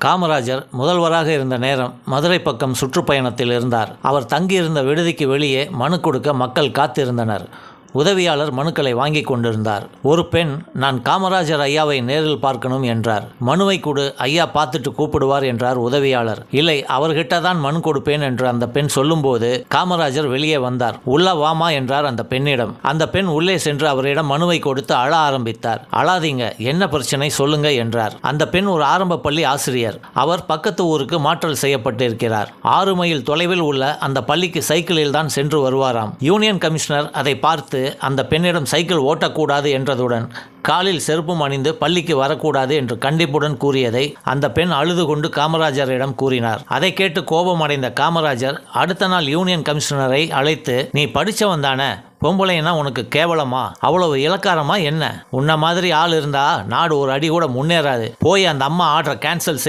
காமராஜர் முதல்வராக இருந்த நேரம் மதுரை பக்கம் சுற்றுப்பயணத்தில் இருந்தார். அவர் தங்கியிருந்த விடுதிக்கு வெளியே மனு கொடுக்க மக்கள் காத்திருந்தனர். உதவியாளர் மனுக்களை வாங்கி கொண்டிருந்தார். ஒரு பெண், நான் காமராஜர் ஐயாவை நேரில் பார்க்கணும் என்றார். மனுவை கொடு, ஐயா பார்த்துட்டு கூப்பிடுவார் என்றார் உதவியாளர். இல்லை, அவர்கிட்ட தான் மனு கொடுப்பேன் என்று அந்த பெண் சொல்லும்போது காமராஜர் வெளியே வந்தார். உள்ள வாமா என்றார் அந்த பெண்ணிடம். அந்த பெண் உள்ளே சென்று அவரிடம் மனுவை கொடுத்து அழ ஆரம்பித்தார். அழாதீங்க, என்ன பிரச்சனை சொல்லுங்க என்றார். அந்த பெண் ஒரு ஆரம்ப பள்ளி ஆசிரியர். அவர் பக்கத்து ஊருக்கு மாற்றல் செய்யப்பட்டிருக்கிறார். 6 மைல் தொலைவில் உள்ள அந்த பள்ளிக்கு சைக்கிளில் தான் சென்று வருவாராம். யூனியன் கமிஷனர் அதை பார்த்து அந்த பெண்ணிடம் சைக்கிள் ஓட்டக்கூடாது என்றதுடன் காலில் செருப்பும் அணிந்து பள்ளிக்கு வரக்கூடாது என்று கண்டிப்புடன் கூறியதை அந்த பெண் அழுது கொண்டு காமராஜரிடம் கூறினார். அதை கேட்டு கோபமடைந்த காமராஜர் அடுத்த நாள் யூனியன் கமிஷனரை அழைத்து, நீ படித்தவன் தானே, பொம்பளைன்னா உனக்கு கேவலமா, அவ்வளவு இலக்காரமா என்ன, உன்ன மாதிரி ஆள் இருந்தா நாடு ஒரு அடி கூட முன்னேறாது, போய் அந்த அம்மா ஆர்டரை கேன்சல் செய்